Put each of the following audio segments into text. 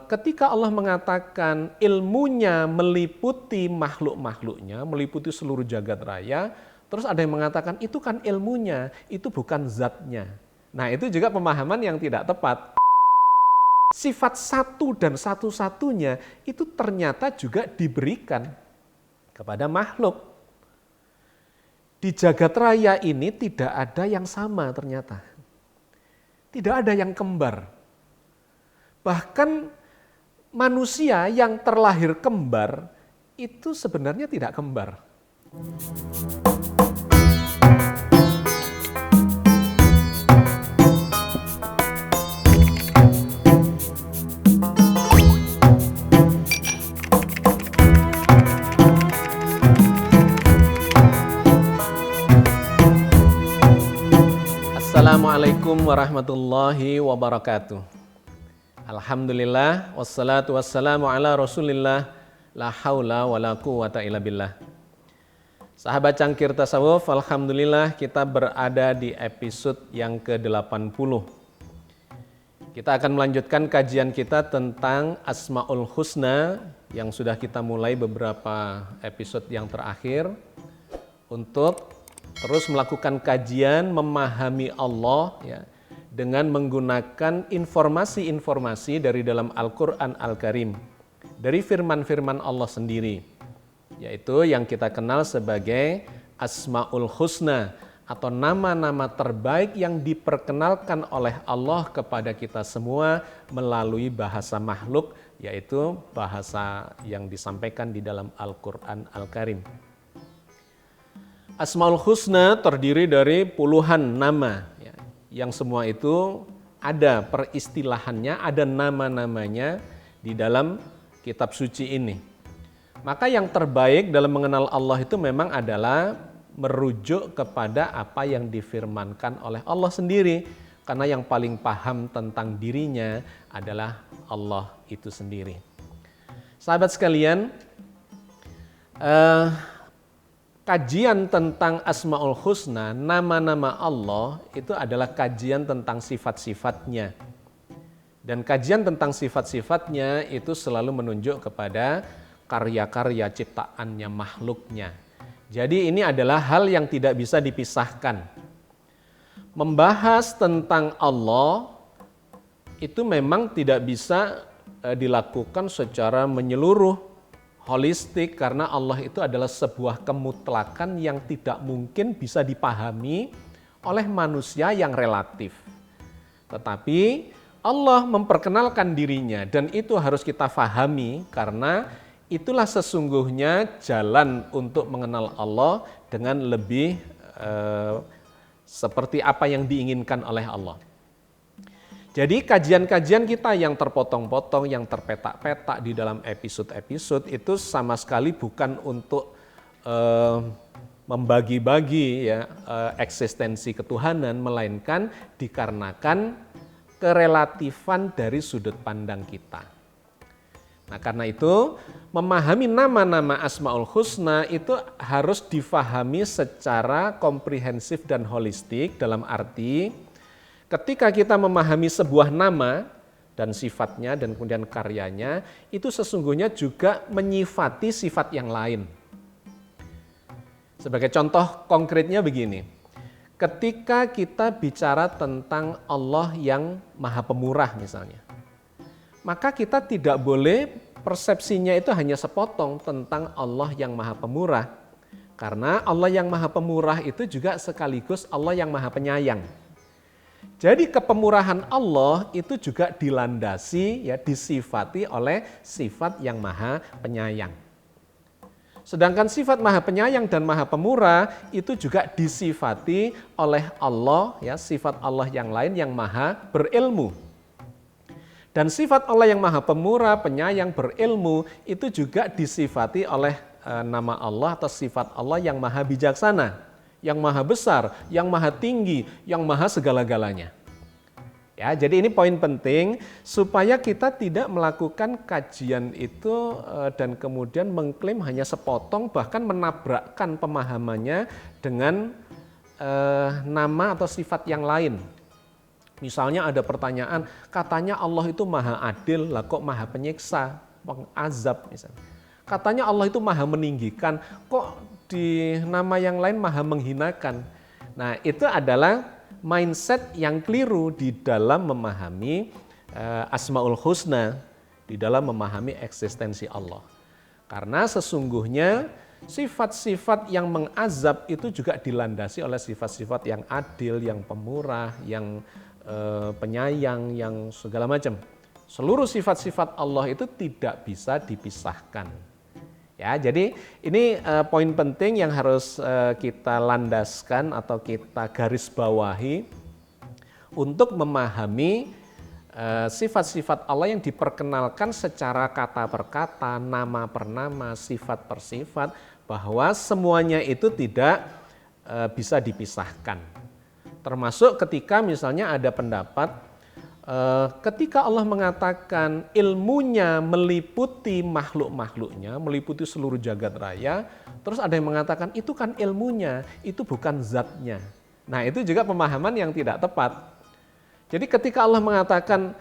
ketika Allah mengatakan ilmunya meliputi makhluk-makhluknya, meliputi seluruh jagat raya, terus ada yang mengatakan itu kan ilmunya, itu bukan zatnya. Nah, itu juga pemahaman yang tidak tepat. Sifat satu dan satu-satunya itu ternyata juga diberikan kepada makhluk. Di jagat raya ini tidak ada yang sama ternyata. Tidak ada yang kembar. Bahkan manusia yang terlahir kembar itu sebenarnya tidak kembar. Assalamualaikum warahmatullahi wabarakatuh. Alhamdulillah, wassalatu wassalamu ala rasulillah, la haula wa la quwata illa billah. Sahabat Cangkir Tasawuf, alhamdulillah kita berada di episode yang ke-80. Kita akan melanjutkan kajian kita tentang Asmaul Husna yang sudah kita mulai beberapa episode yang terakhir untuk terus melakukan kajian memahami Allah ya, dengan menggunakan informasi-informasi dari dalam Al-Quran Al-Karim, dari firman-firman Allah sendiri, yaitu yang kita kenal sebagai Asmaul Husna atau nama-nama terbaik yang diperkenalkan oleh Allah kepada kita semua melalui bahasa makhluk, yaitu bahasa yang disampaikan di dalam Al-Quran Al-Karim. Asmaul Husna terdiri dari puluhan nama, ya, yang semua itu ada peristilahannya, ada nama-namanya di dalam kitab suci ini. Maka yang terbaik dalam mengenal Allah itu memang adalah merujuk kepada apa yang difirmankan oleh Allah sendiri, karena yang paling paham tentang dirinya adalah Allah itu sendiri. Sahabat sekalian, kajian tentang Asmaul Husna, nama-nama Allah, itu adalah kajian tentang sifat-sifatnya. Dan kajian tentang sifat-sifatnya itu selalu menunjuk kepada karya-karya ciptaannya, makhluknya. Jadi ini adalah hal yang tidak bisa dipisahkan. Membahas tentang Allah itu memang tidak bisa dilakukan secara menyeluruh, holistik, karena Allah itu adalah sebuah kemutlakan yang tidak mungkin bisa dipahami oleh manusia yang relatif. Tetapi Allah memperkenalkan dirinya dan itu harus kita pahami karena itulah sesungguhnya jalan untuk mengenal Allah dengan lebih seperti apa yang diinginkan oleh Allah. Jadi kajian-kajian kita yang terpotong-potong, yang terpetak-petak di dalam episode-episode itu sama sekali bukan untuk membagi-bagi ya, eksistensi ketuhanan, melainkan dikarenakan kerelatifan dari sudut pandang kita. Nah, karena itu memahami nama-nama Asmaul Husna itu harus difahami secara komprehensif dan holistik, dalam arti ketika kita memahami sebuah nama dan sifatnya dan kemudian karyanya, itu sesungguhnya juga menyifati sifat yang lain. Sebagai contoh konkretnya begini, ketika kita bicara tentang Allah yang Maha Pemurah misalnya, maka kita tidak boleh persepsinya itu hanya sepotong tentang Allah yang Maha Pemurah. Karena Allah yang Maha Pemurah itu juga sekaligus Allah yang Maha Penyayang. Jadi kepemurahan Allah itu juga dilandasi, ya, disifati oleh sifat yang Maha Penyayang. Sedangkan sifat Maha Penyayang dan Maha Pemurah itu juga disifati oleh Allah, ya, sifat Allah yang lain yang Maha Berilmu. Dan sifat Allah yang Maha Pemurah, Penyayang, Berilmu itu juga disifati oleh nama Allah atau sifat Allah yang Maha Bijaksana, yang Maha Besar, yang Maha Tinggi, yang Maha segala-galanya. Ya, jadi ini poin penting supaya kita tidak melakukan kajian itu dan kemudian mengklaim hanya sepotong, bahkan menabrakkan pemahamannya dengan nama atau sifat yang lain. Misalnya ada pertanyaan, katanya Allah itu maha adil, lah kok maha penyiksa, pengazab misalnya. Katanya Allah itu maha meninggikan, kok di nama yang lain maha menghinakan. Nah itu adalah mindset yang keliru di dalam memahami Asmaul Husna, di dalam memahami eksistensi Allah. Karena sesungguhnya sifat-sifat yang mengazab itu juga dilandasi oleh sifat-sifat yang adil, yang pemurah, yang penyayang, yang segala macam. Seluruh sifat-sifat Allah itu tidak bisa dipisahkan. Ya, jadi ini poin penting yang harus kita landaskan atau kita garis bawahi untuk memahami sifat-sifat Allah yang diperkenalkan secara kata per kata, nama per nama, sifat per sifat, bahwa semuanya itu tidak bisa dipisahkan. Termasuk ketika misalnya ada pendapat ketika Allah mengatakan ilmunya meliputi makhluk-makhluknya, meliputi seluruh jagat raya, terus ada yang mengatakan itu kan ilmunya, itu bukan zatnya. Nah itu juga pemahaman yang tidak tepat. Jadi ketika Allah mengatakan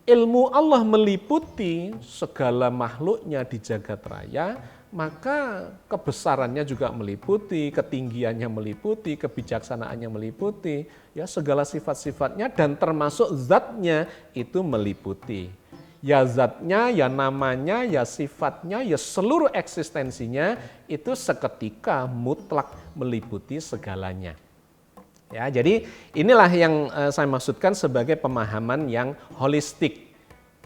ilmu Allah meliputi segala makhluknya di jagat raya, maka kebesarannya juga meliputi, ketinggiannya meliputi, kebijaksanaannya meliputi, ya segala sifat-sifatnya dan termasuk zatnya itu meliputi. Ya zatnya, ya namanya, ya sifatnya, ya seluruh eksistensinya itu seketika mutlak meliputi segalanya. Ya, jadi inilah yang saya maksudkan sebagai pemahaman yang holistik.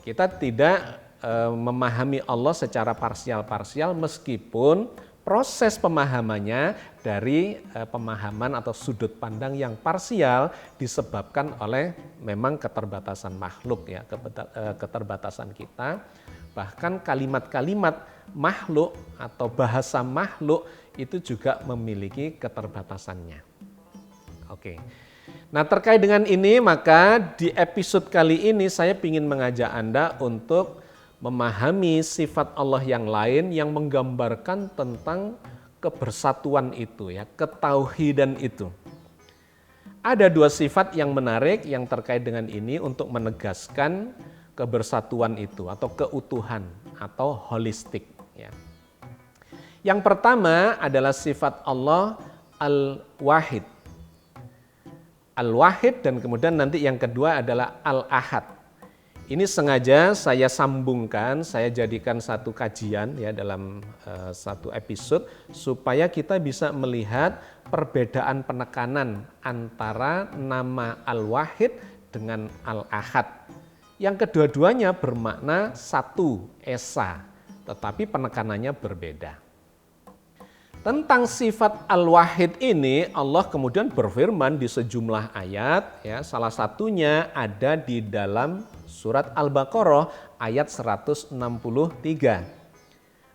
Kita tidak memahami Allah secara parsial-parsial meskipun proses pemahamannya dari pemahaman atau sudut pandang yang parsial disebabkan oleh memang keterbatasan makhluk ya, keterbatasan kita. Bahkan kalimat-kalimat makhluk atau bahasa makhluk itu juga memiliki keterbatasannya. Oke. Nah terkait dengan ini maka di episode kali ini saya ingin mengajak Anda untuk memahami sifat Allah yang lain yang menggambarkan tentang kebersatuan itu ya, ketauhidan itu. Ada dua sifat yang menarik yang terkait dengan ini untuk menegaskan kebersatuan itu atau keutuhan atau holistik ya. Yang pertama adalah sifat Allah Al-Wahid. Al-Wahid dan kemudian nanti yang kedua adalah Al-Ahad. Ini sengaja saya sambungkan, saya jadikan satu kajian ya dalam satu episode supaya kita bisa melihat perbedaan penekanan antara nama Al-Wahid dengan Al-Ahad. Yang kedua-duanya bermakna satu, esa, tetapi penekanannya berbeda. Tentang sifat Al-Wahid ini Allah kemudian berfirman di sejumlah ayat ya, salah satunya ada di dalam surat Al-Baqarah ayat 163.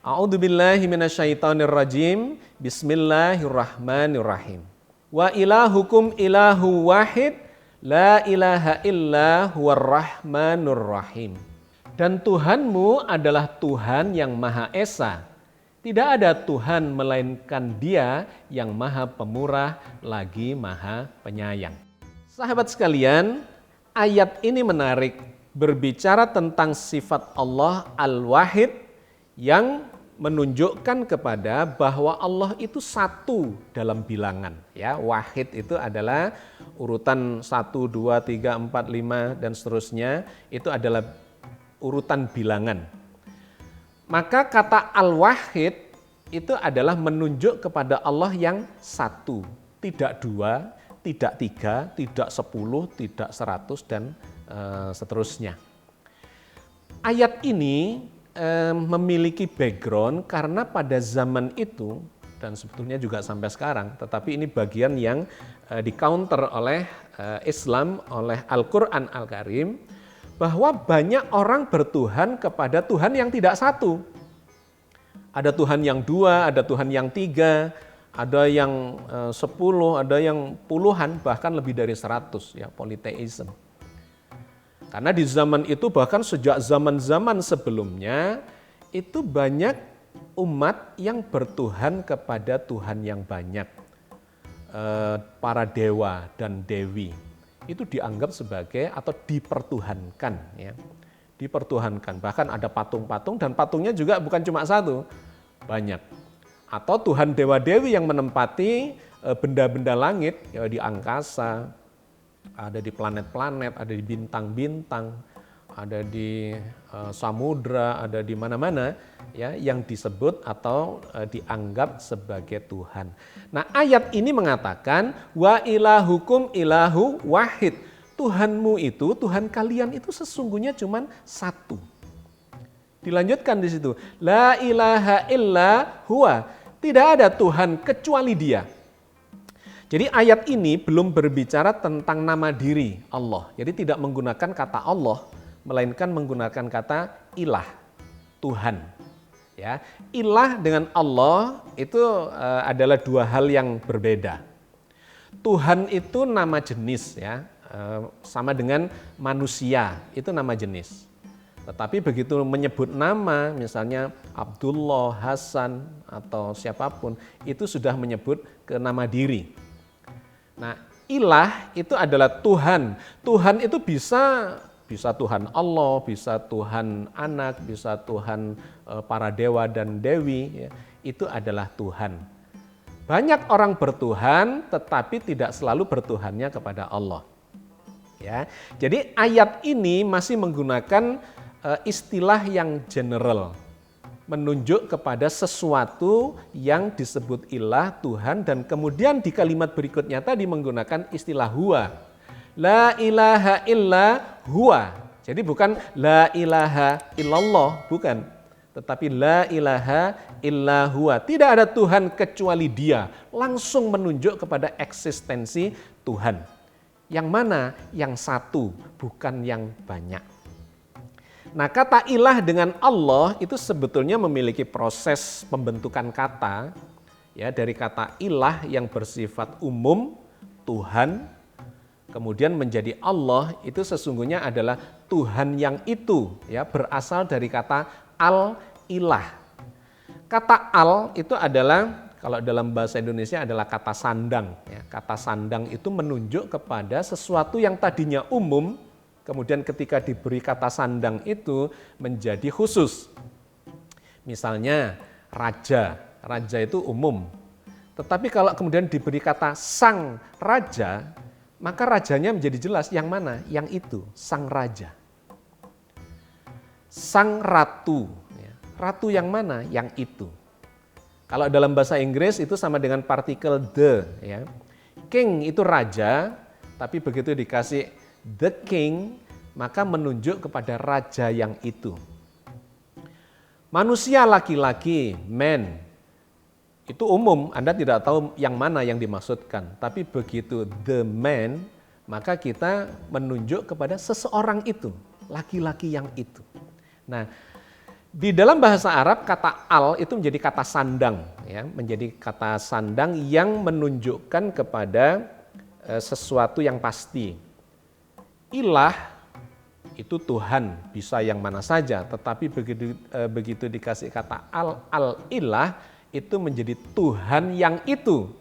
A'udzubillahi minasyaitonirrajim. Bismillahirrahmanirrahim. Wa ilahukum ilahu wahid la ilaha illa huwar rahmanur rahim. Dan Tuhanmu adalah Tuhan yang Maha Esa. Tidak ada Tuhan melainkan Dia yang Maha Pemurah lagi Maha Penyayang. Sahabat sekalian, ayat ini menarik berbicara tentang sifat Allah Al-Wahid yang menunjukkan kepada bahwa Allah itu satu dalam bilangan. Ya, wahid itu adalah urutan 1, 2, 3, 4, 5 dan seterusnya, itu adalah urutan bilangan. Maka kata Al-Wahid itu adalah menunjuk kepada Allah yang satu, tidak dua, tidak tiga, tidak 10, tidak 100 dan seterusnya. Ayat ini memiliki background karena pada zaman itu dan sebetulnya juga sampai sekarang, tetapi ini bagian yang di-counter oleh Islam, oleh Al-Quran Al-Karim, bahwa banyak orang bertuhan kepada Tuhan yang tidak satu. Ada Tuhan yang 2, ada Tuhan yang 3, ada yang 10, ada yang puluhan, bahkan lebih dari 100 ya, polytheism. Karena di zaman itu bahkan sejak zaman-zaman sebelumnya itu banyak umat yang bertuhan kepada Tuhan yang banyak, para dewa dan dewi. itu dianggap sebagai atau dipertuhankan, ya. Dipertuhankan. Bahkan ada patung-patung dan patungnya juga bukan cuma satu, banyak. Atau Tuhan dewa-dewi yang menempati benda-benda langit, ya, di angkasa, ada di planet-planet, ada di bintang-bintang, ada di samudra, ada di mana-mana, ya, yang disebut atau dianggap sebagai Tuhan. Nah, ayat ini mengatakan wa ilahukum ilahu wahid. Tuhanmu itu, Tuhan kalian itu sesungguhnya cuma satu. Dilanjutkan di situ, la ilaha illa huwa. Tidak ada Tuhan kecuali Dia. Jadi ayat ini belum berbicara tentang nama diri Allah. Jadi tidak menggunakan kata Allah, melainkan menggunakan kata ilah, Tuhan. Ya, ilah dengan Allah itu adalah dua hal yang berbeda. Tuhan itu nama jenis, ya, sama dengan manusia itu nama jenis. Tetapi begitu menyebut nama, misalnya Abdullah, Hasan atau siapapun, itu sudah menyebut ke nama diri. Nah, ilah itu adalah Tuhan. Tuhan itu bisa Tuhan Allah, bisa Tuhan anak, bisa Tuhan para dewa dan dewi, ya, itu adalah Tuhan. Banyak orang bertuhan, tetapi tidak selalu bertuhannya kepada Allah. Ya, jadi ayat ini masih menggunakan istilah yang general, menunjuk kepada sesuatu yang disebut ilah, Tuhan, dan kemudian di kalimat berikutnya tadi menggunakan istilah huwa. La ilaha illa huwa. Jadi bukan la ilaha illallah, bukan. Tetapi la ilaha illa huwa. Tidak ada Tuhan kecuali Dia. Langsung menunjuk kepada eksistensi Tuhan. Yang mana? Yang satu, bukan yang banyak. Nah, kata ilah dengan Allah itu sebetulnya memiliki proses pembentukan kata, ya, dari kata ilah yang bersifat umum, Tuhan, kemudian menjadi Allah, itu sesungguhnya adalah Tuhan yang itu, ya, berasal dari kata al-ilah. Kata al itu adalah, kalau dalam bahasa Indonesia adalah kata sandang. Ya. Kata sandang itu menunjuk kepada sesuatu yang tadinya umum, kemudian ketika diberi kata sandang itu menjadi khusus. Misalnya raja, raja itu umum. Tetapi kalau kemudian diberi kata sang raja, maka rajanya menjadi jelas yang mana? Yang itu, sang raja. Sang ratu, ya. Ratu yang mana? Yang itu. Kalau dalam bahasa Inggris itu sama dengan partikel the, ya. King itu raja, tapi begitu dikasih the king, maka menunjuk kepada raja yang itu. Manusia laki-laki, man, itu umum, Anda tidak tahu yang mana yang dimaksudkan. Tapi begitu the man, maka kita menunjuk kepada seseorang itu, laki-laki yang itu. Nah, di dalam bahasa Arab kata al itu menjadi kata sandang, ya, menjadi kata sandang yang menunjukkan kepada sesuatu yang pasti. Ilah itu Tuhan, bisa yang mana saja, tetapi begitu dikasih kata al-ilah itu menjadi Tuhan yang itu.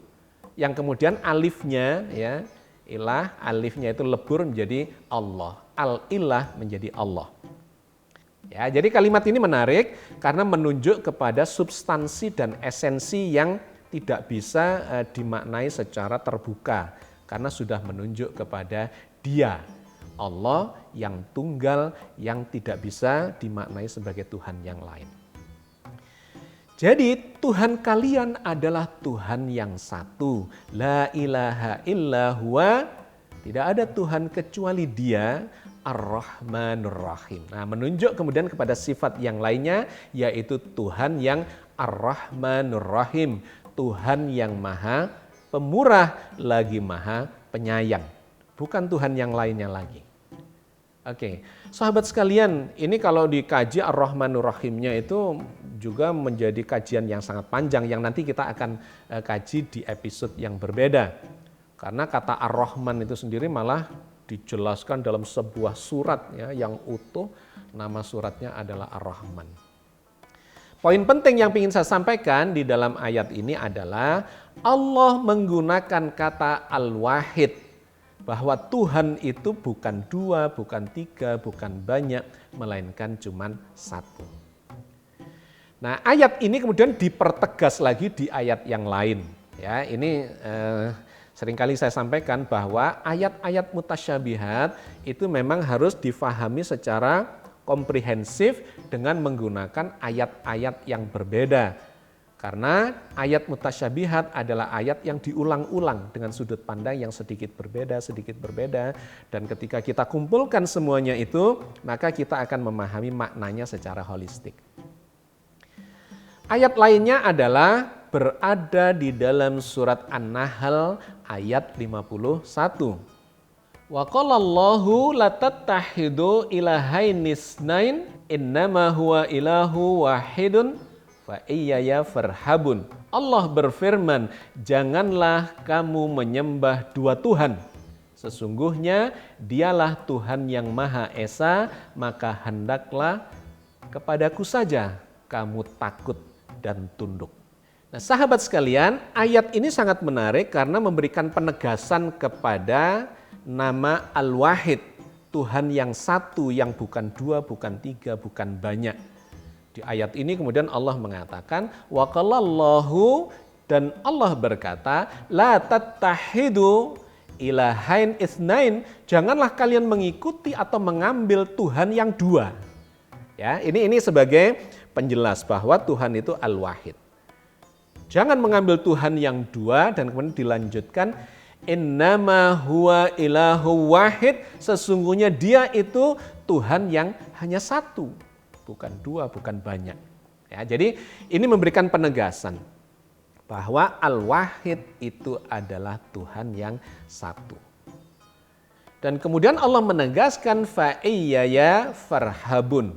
Yang kemudian alifnya, ya, ilah, alifnya itu lebur menjadi Allah. Al-ilah menjadi Allah. Ya, jadi kalimat ini menarik karena menunjuk kepada substansi dan esensi yang tidak bisa dimaknai secara terbuka karena sudah menunjuk kepada Dia, Allah yang tunggal yang tidak bisa dimaknai sebagai Tuhan yang lain. Jadi Tuhan kalian adalah Tuhan yang satu. La ilaha illa huwa. Tidak ada Tuhan kecuali Dia, Ar-Rahmanur Rahim. Nah, menunjuk kemudian kepada sifat yang lainnya, yaitu Tuhan yang Ar-Rahmanur Rahim. Tuhan yang maha pemurah lagi maha penyayang. Bukan Tuhan yang lainnya lagi. Oke, sahabat sekalian, ini kalau dikaji Ar-Rahmanur Rahimnya itu juga menjadi kajian yang sangat panjang yang nanti kita akan kaji di episode yang berbeda. Karena kata Ar-Rahman itu sendiri malah dijelaskan dalam sebuah surat, ya, yang utuh, nama suratnya adalah Ar-Rahman. Poin penting yang ingin saya sampaikan di dalam ayat ini adalah Allah menggunakan kata Al-Wahid bahwa Tuhan itu bukan dua, bukan tiga, bukan banyak, melainkan cuma satu. Nah, ayat ini kemudian dipertegas lagi di ayat yang lain. Ya, ini seringkali saya sampaikan bahwa ayat-ayat mutasyabihat itu memang harus difahami secara komprehensif dengan menggunakan ayat-ayat yang berbeda. Karena ayat mutasyabihat adalah ayat yang diulang-ulang dengan sudut pandang yang sedikit berbeda. Dan ketika kita kumpulkan semuanya itu, maka kita akan memahami maknanya secara holistik. Ayat lainnya adalah berada di dalam surat An-Nahl ayat 51. Wa qala Allahu la tattahidu ilahainisnain innama huwa ilahu wahidun fa iyaya farhabun. Allah berfirman, janganlah kamu menyembah dua Tuhan. Sesungguhnya dialah Tuhan yang Maha Esa, maka hendaklah kepadaku saja kamu takut dan tunduk. Nah, sahabat sekalian, ayat ini sangat menarik karena memberikan penegasan kepada nama Al-Wahid, Tuhan yang satu, yang bukan dua, bukan tiga, bukan banyak. Di ayat ini kemudian Allah mengatakan, wa qala Allahu, dan Allah berkata, la tattahidu ilahain itsnain, janganlah kalian mengikuti atau mengambil Tuhan yang dua. Ya, ini sebagai penjelas bahwa Tuhan itu Al-Wahid. Jangan mengambil Tuhan yang dua, dan kemudian dilanjutkan, innama huwa ilahu wahid, sesungguhnya dia itu Tuhan yang hanya satu, bukan dua, bukan banyak. Ya, jadi ini memberikan penegasan bahwa Al-Wahid itu adalah Tuhan yang satu. Dan kemudian Allah menegaskan fa iyaya farhabun,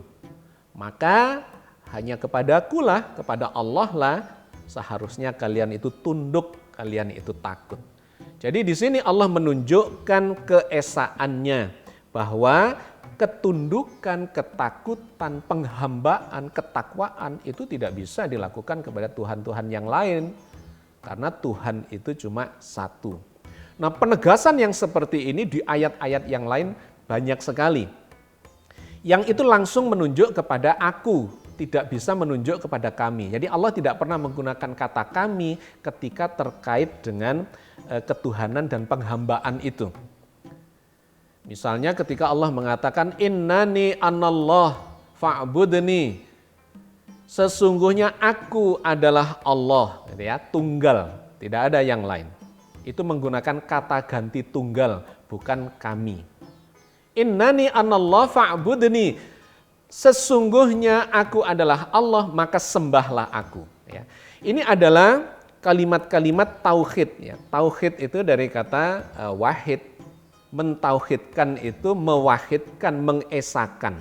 maka hanya kepadakulah, kepada Allah lah seharusnya kalian itu tunduk, kalian itu takut. Jadi di sini Allah menunjukkan keesaannya bahwa ketundukan, ketakutan, penghambaan, ketakwaan itu tidak bisa dilakukan kepada Tuhan-Tuhan yang lain karena Tuhan itu cuma satu. Nah, penegasan yang seperti ini di ayat-ayat yang lain banyak sekali. Yang itu langsung menunjuk kepada aku, tidak bisa menunjuk kepada kami. Jadi Allah tidak pernah menggunakan kata kami ketika terkait dengan ketuhanan dan penghambaan itu. Misalnya ketika Allah mengatakan innani anallah fa'budni, sesungguhnya aku adalah Allah, gitu ya, tunggal, tidak ada yang lain. Itu menggunakan kata ganti tunggal, bukan kami. Innani anallah fa'budni, sesungguhnya aku adalah Allah, maka sembahlah aku. Ya. Ini adalah kalimat-kalimat tauhid. Ya. Tauhid itu dari kata wahid, mentauhidkan itu mewahidkan, mengesakan.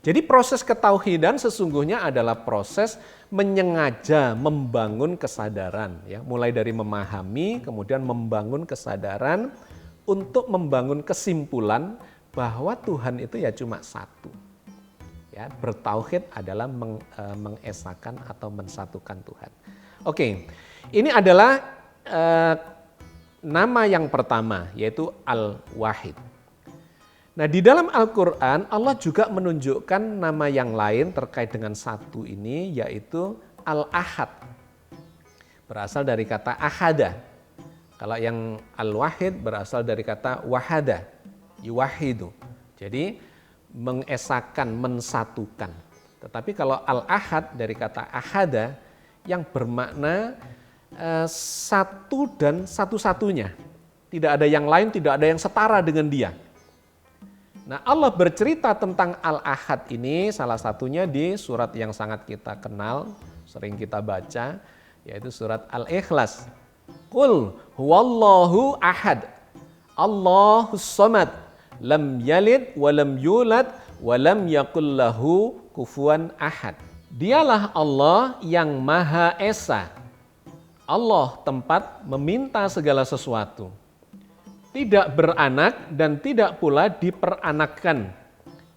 Jadi proses ketauhidan sesungguhnya adalah proses menyengaja membangun kesadaran. Ya. Mulai dari memahami, kemudian membangun kesadaran untuk membangun kesimpulan bahwa Tuhan itu ya cuma satu. Ya, bertauhid adalah mengesakan atau mensatukan Tuhan. Oke, ini adalah nama yang pertama, yaitu Al-Wahid. Nah, di dalam Al-Quran Allah juga menunjukkan nama yang lain terkait dengan satu ini, yaitu Al-Ahad. Berasal dari kata ahada. Kalau yang Al-Wahid berasal dari kata wahada, yuwahidu. Jadi mengesakan, mensatukan. Tetapi kalau Al-Ahad dari kata ahada yang bermakna satu dan satu-satunya. Tidak ada yang lain, tidak ada yang setara dengan dia. Nah, Allah bercerita tentang Al-Ahad ini salah satunya di surat yang sangat kita kenal, sering kita baca, yaitu surat Al-Ikhlas. Qul huwallahu ahad, Allahus samad, lam yalid wa lam yulad wa lam yakul lahu kufuwan ahad. Dialah Allah yang Maha Esa. Allah tempat meminta segala sesuatu. Tidak beranak dan tidak pula diperanakkan.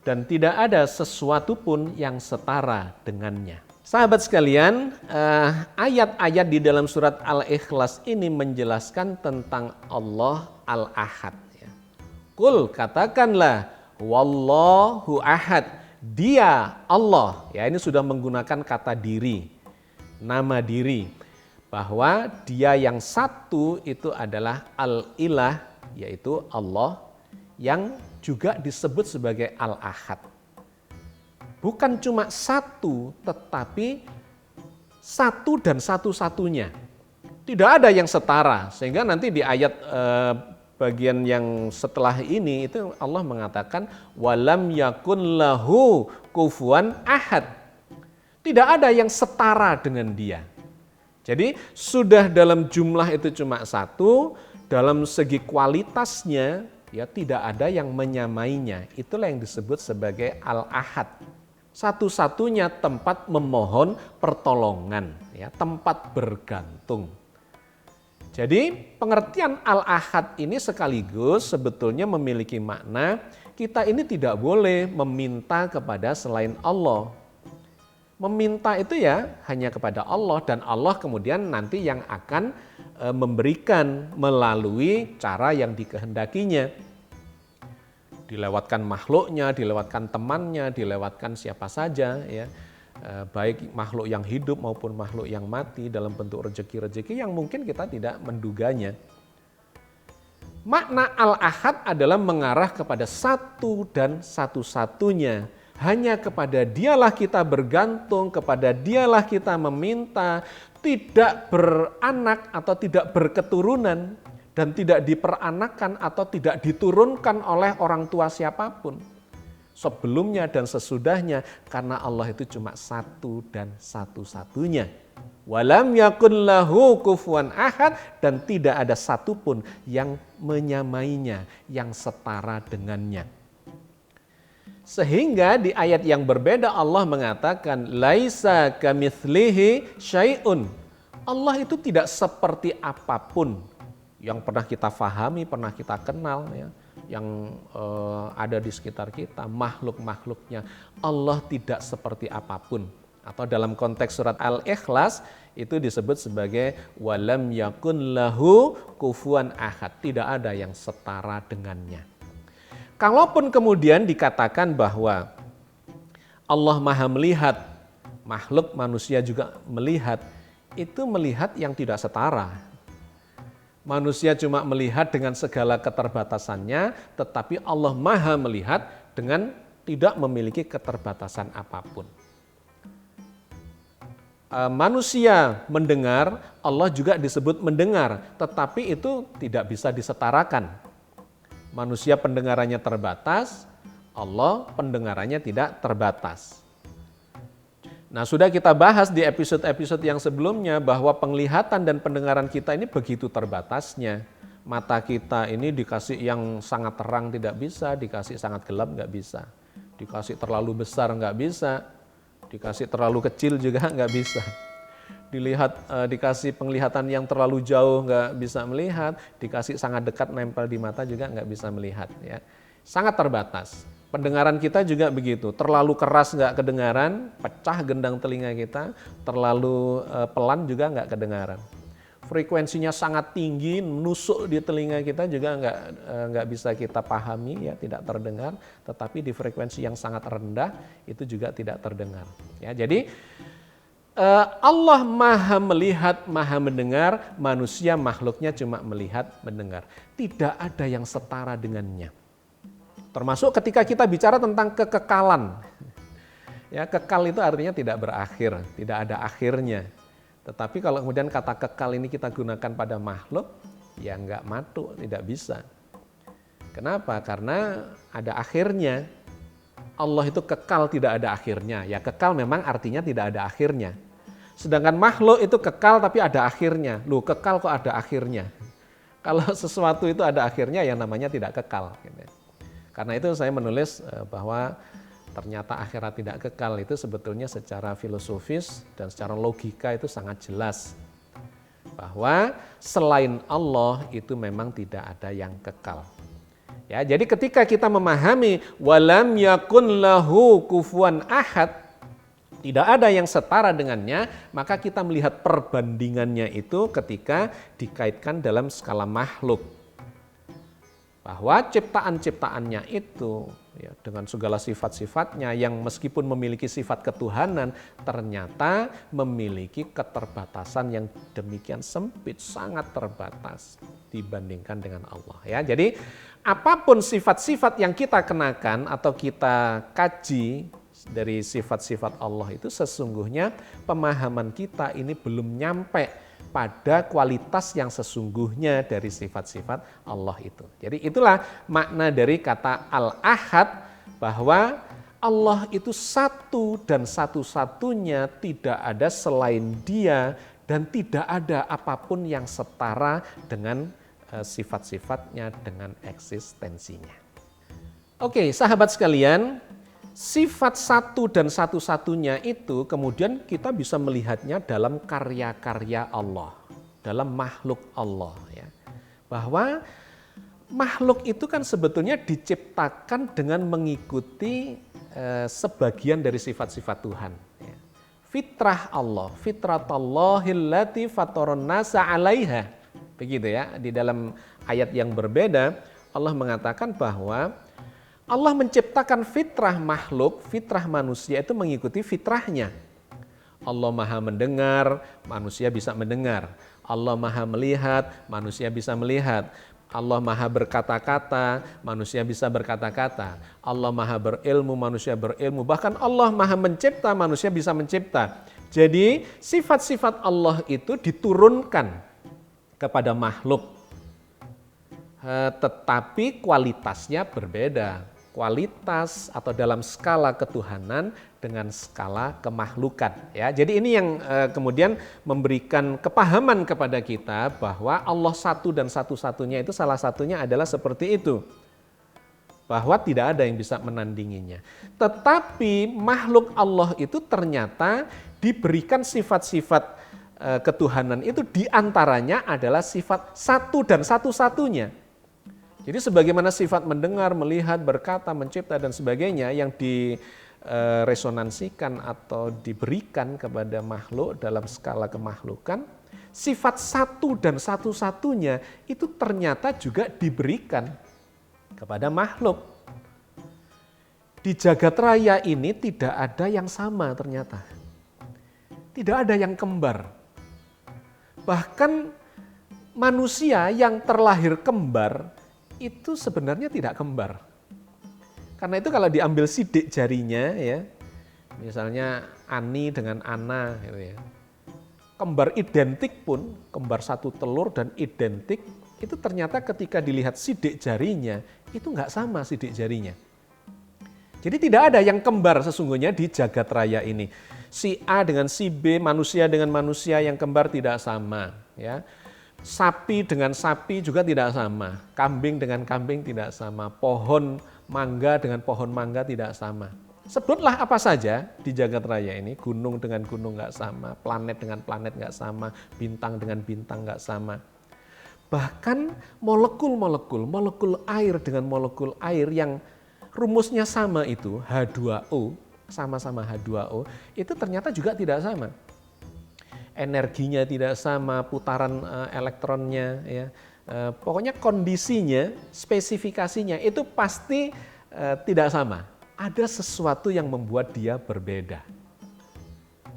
Dan tidak ada sesuatu pun yang setara dengannya. Sahabat sekalian, ayat-ayat di dalam surat Al-Ikhlas ini menjelaskan tentang Allah Al-Ahad. Qul, katakanlah, wallahu ahad, dia Allah. Ya, ini sudah menggunakan kata diri, nama diri, bahwa dia yang satu itu adalah Al-Ilah, yaitu Allah, yang juga disebut sebagai Al-Ahad. Bukan cuma satu, tetapi satu dan satu-satunya. Tidak ada yang setara, sehingga nanti di ayat bagian yang setelah ini itu Allah mengatakan walam yakun lahu kufuwan ahad. Tidak ada yang setara dengan dia. Jadi sudah dalam jumlah itu cuma satu, dalam segi kualitasnya ya tidak ada yang menyamainya. Itulah yang disebut sebagai Al-Ahad. Satu-satunya tempat memohon pertolongan, ya, tempat bergantung. Jadi pengertian Al-Ahad ini sekaligus sebetulnya memiliki makna kita ini tidak boleh meminta kepada selain Allah. Meminta itu ya hanya kepada Allah dan Allah kemudian nanti yang akan memberikan melalui cara yang dikehendakinya. Dilewatkan makhluknya, dilewatkan temannya, dilewatkan siapa saja, ya, baik makhluk yang hidup maupun makhluk yang mati dalam bentuk rezeki-rezeki yang mungkin kita tidak menduganya. Makna Al-Ahad adalah mengarah kepada satu dan satu-satunya. Hanya kepada dialah kita bergantung, kepada dialah kita meminta, tidak beranak atau tidak berketurunan. Dan tidak diperanakan atau tidak diturunkan oleh orang tua siapapun. Sebelumnya dan sesudahnya, karena Allah itu cuma satu dan satu-satunya. Walam yakun lahu kufuwan ahad, dan tidak ada satupun yang menyamainya, yang setara dengannya. Sehingga di ayat yang berbeda Allah mengatakan, laisa kamitslihi syai'un. Allah itu tidak seperti apapun yang pernah kita fahami, pernah kita kenal, ya, yang ada di sekitar kita, makhluk-makhluknya. Allah tidak seperti apapun. Atau dalam konteks surat Al-Ikhlas itu disebut sebagai walam yakun lahu kufuwan ahad. Tidak ada yang setara dengannya. Kalaupun kemudian dikatakan bahwa Allah maha melihat, makhluk manusia juga melihat, itu melihat yang tidak setara. Manusia cuma melihat dengan segala keterbatasannya, tetapi Allah maha melihat dengan tidak memiliki keterbatasan apapun. Manusia mendengar, Allah juga disebut mendengar, tetapi itu tidak bisa disetarakan. Manusia pendengarannya terbatas, Allah pendengarannya tidak terbatas. Nah, sudah kita bahas di episode-episode yang sebelumnya bahwa penglihatan dan pendengaran kita ini begitu terbatasnya. Mata kita ini dikasih yang sangat terang tidak bisa, dikasih sangat gelap nggak bisa. Dikasih terlalu besar nggak bisa, dikasih terlalu kecil juga nggak bisa. Dikasih penglihatan yang terlalu jauh nggak bisa melihat, dikasih sangat dekat nempel di mata juga nggak bisa melihat. Ya. Sangat terbatas. Pendengaran kita juga begitu, terlalu keras nggak kedengaran, pecah gendang telinga kita, terlalu pelan juga nggak kedengaran. Frekuensinya sangat tinggi, nusuk di telinga kita juga nggak bisa kita pahami, ya, tidak terdengar. Tetapi di frekuensi yang sangat rendah itu juga tidak terdengar. Ya, jadi Allah maha melihat, maha mendengar, manusia makhluknya cuma melihat, mendengar. Tidak ada yang setara dengannya. Termasuk ketika kita bicara tentang kekekalan. Ya, kekal itu artinya tidak berakhir, tidak ada akhirnya. Tetapi kalau kemudian kata kekal ini kita gunakan pada makhluk, ya enggak matu, tidak bisa. Kenapa? Karena ada akhirnya. Allah itu kekal tidak ada akhirnya. Ya, kekal memang artinya tidak ada akhirnya. Sedangkan makhluk itu kekal tapi ada akhirnya. Loh, kekal kok ada akhirnya? Kalau sesuatu itu ada akhirnya, yang namanya tidak kekal. Karena itu saya menulis bahwa ternyata akhirat tidak kekal itu sebetulnya secara filosofis dan secara logika itu sangat jelas. Bahwa selain Allah itu memang tidak ada yang kekal. Ya, jadi ketika kita memahami walam yakun lahu kufuwan ahad, Tidak ada yang setara dengannya, maka kita melihat perbandingannya itu ketika dikaitkan dalam skala makhluk. Bahwa ciptaan-ciptaannya itu ya, dengan segala sifat-sifatnya yang meskipun memiliki sifat ketuhanan ternyata memiliki keterbatasan yang demikian sempit, sangat terbatas dibandingkan dengan Allah ya. Jadi apapun sifat-sifat yang kita kenakan atau kita kaji dari sifat-sifat Allah itu sesungguhnya pemahaman kita ini belum nyampe pada kualitas yang sesungguhnya dari sifat-sifat Allah itu. Jadi itulah makna dari kata Al-Ahad, bahwa Allah itu satu dan satu-satunya, tidak ada selain Dia dan tidak ada apapun yang setara dengan sifat-sifatnya, dengan eksistensinya. Oke, sahabat sekalian, sifat satu dan satu-satunya itu kemudian kita bisa melihatnya dalam karya-karya Allah, dalam makhluk Allah ya. Bahwa makhluk itu kan sebetulnya diciptakan dengan mengikuti sebagian dari sifat-sifat Tuhan ya. Fitrah Allah, fitratallahillati fataron nasa 'alaiha. Begitu ya, di dalam ayat yang berbeda Allah mengatakan bahwa Allah menciptakan fitrah makhluk, fitrah manusia itu mengikuti fitrahnya. Allah maha mendengar, manusia bisa mendengar. Allah maha melihat, manusia bisa melihat. Allah maha berkata-kata, manusia bisa berkata-kata. Allah maha berilmu, manusia berilmu. Bahkan Allah maha mencipta, manusia bisa mencipta. Jadi sifat-sifat Allah itu diturunkan kepada makhluk. Tetapi kualitasnya berbeda. Kualitas atau dalam skala ketuhanan dengan skala kemakhlukan ya. Jadi ini yang kemudian memberikan kepahaman kepada kita bahwa Allah satu dan satu-satunya itu salah satunya adalah seperti itu. Bahwa tidak ada yang bisa menandinginya. Tetapi makhluk Allah itu ternyata diberikan sifat-sifat ketuhanan itu diantaranya adalah sifat satu dan satu-satunya. Jadi sebagaimana sifat mendengar, melihat, berkata, mencipta dan sebagainya yang diresonansikan atau diberikan kepada makhluk dalam skala kemakhlukan, sifat satu dan satu-satunya itu ternyata juga diberikan kepada makhluk. Di jagat raya ini tidak ada yang sama ternyata. Tidak ada yang kembar. Bahkan manusia yang terlahir kembar itu sebenarnya tidak kembar. Karena itu kalau diambil sidik jarinya ya, misalnya Ani dengan Ana gitu ya. Kembar identik pun, kembar satu telur dan identik, itu ternyata ketika dilihat sidik jarinya, itu nggak sama sidik jarinya. Jadi tidak ada yang kembar sesungguhnya di jagat raya ini. Si A dengan si B, manusia dengan manusia yang kembar tidak sama ya. Sapi dengan sapi juga tidak sama, kambing dengan kambing tidak sama, pohon mangga dengan pohon mangga tidak sama. Sebutlah apa saja di jagat raya ini, gunung dengan gunung nggak sama, planet dengan planet nggak sama, bintang dengan bintang nggak sama. Bahkan molekul air dengan molekul air yang rumusnya sama itu, H2O, sama-sama H2O, itu ternyata juga tidak sama. Energinya tidak sama, putaran elektronnya, ya. Pokoknya kondisinya, spesifikasinya itu pasti tidak sama. Ada sesuatu yang membuat dia berbeda.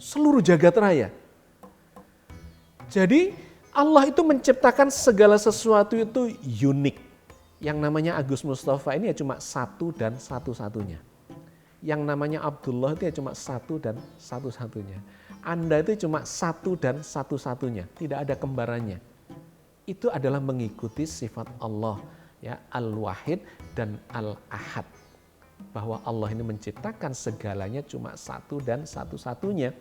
Seluruh jagat raya. Jadi Allah itu menciptakan segala sesuatu itu unik. Yang namanya Agus Mustafa ini ya cuma satu dan satu-satunya. Yang namanya Abdullah itu ya cuma satu dan satu-satunya. Anda itu cuma satu dan satu-satunya, tidak ada kembarannya. Itu adalah mengikuti sifat Allah, ya, Al-Wahid dan Al-Ahad. Bahwa Allah ini menciptakan segalanya cuma satu dan satu-satunya.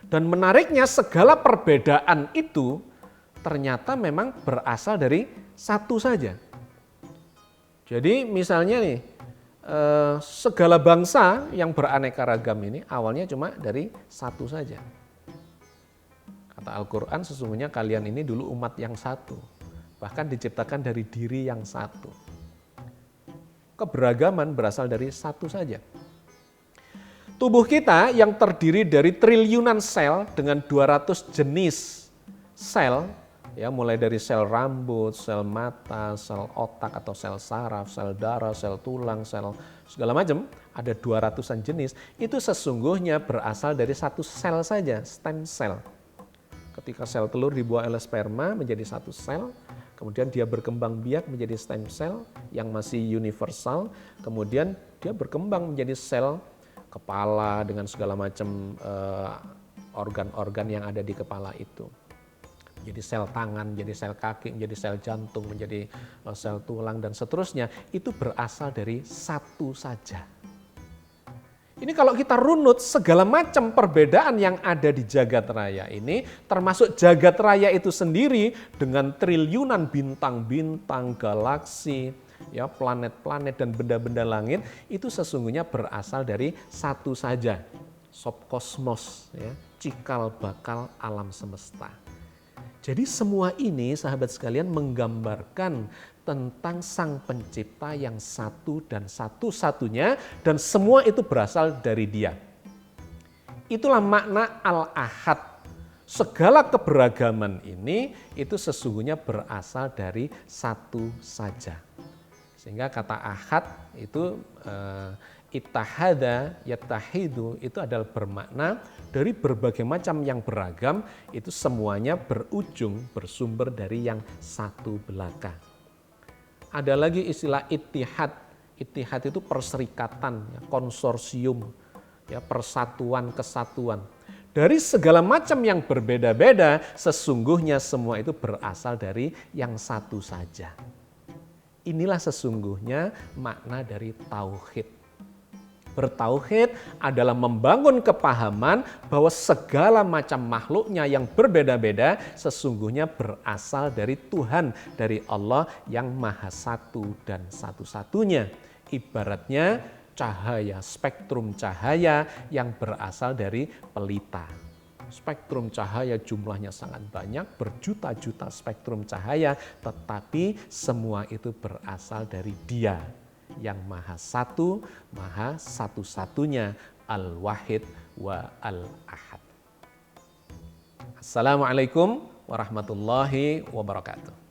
Dan menariknya segala perbedaan itu ternyata memang berasal dari satu saja. Jadi misalnya nih, segala bangsa yang beraneka ragam ini awalnya cuma dari satu saja. Kata Al-Quran, sesungguhnya kalian ini dulu umat yang satu. Bahkan diciptakan dari diri yang satu. Keberagaman berasal dari satu saja. Tubuh kita yang terdiri dari triliunan sel dengan 200 jenis sel, ya mulai dari sel rambut, sel mata, sel otak atau sel saraf, sel darah, sel tulang, sel segala macam, ada 200-an jenis, itu sesungguhnya berasal dari satu sel saja, stem cell. Ketika sel telur dibuah oleh sperma menjadi satu sel, kemudian dia berkembang biak menjadi stem cell yang masih universal, kemudian dia berkembang menjadi sel kepala dengan segala macam organ-organ yang ada di kepala itu. Jadi sel tangan, menjadi sel kaki, menjadi sel jantung, menjadi sel tulang dan seterusnya. Itu berasal dari satu saja. Ini kalau kita runut segala macam perbedaan yang ada di jagat raya ini, termasuk jagat raya itu sendiri dengan triliunan bintang-bintang, galaksi, ya planet-planet dan benda-benda langit, itu sesungguhnya berasal dari satu saja, subkosmos, ya, cikal bakal alam semesta. Jadi semua ini sahabat sekalian menggambarkan tentang Sang Pencipta yang satu dan satu-satunya, dan semua itu berasal dari Dia. Itulah makna Al-Ahad. Segala keberagaman ini itu sesungguhnya berasal dari satu saja. Sehingga kata ahad itu ittahada yattahidu itu adalah bermakna dari berbagai macam yang beragam, itu semuanya berujung bersumber dari yang satu belaka. Ada lagi istilah ittihad. Ittihad itu perserikatan, ya, konsorsium, ya, persatuan, kesatuan. Dari segala macam yang berbeda-beda, sesungguhnya semua itu berasal dari yang satu saja. Inilah sesungguhnya makna dari tauhid. Bertauhid adalah membangun kepahaman bahwa segala macam makhluknya yang berbeda-beda sesungguhnya berasal dari Tuhan, dari Allah yang Maha Satu dan satu-satunya. Ibaratnya cahaya, spektrum cahaya yang berasal dari pelita. Spektrum cahaya jumlahnya sangat banyak, berjuta-juta spektrum cahaya, tetapi semua itu berasal dari Dia yang Maha Satu, Maha Satu-satunya, Al-Wahid wa Al-Ahad. Assalamualaikum warahmatullahi wabarakatuh.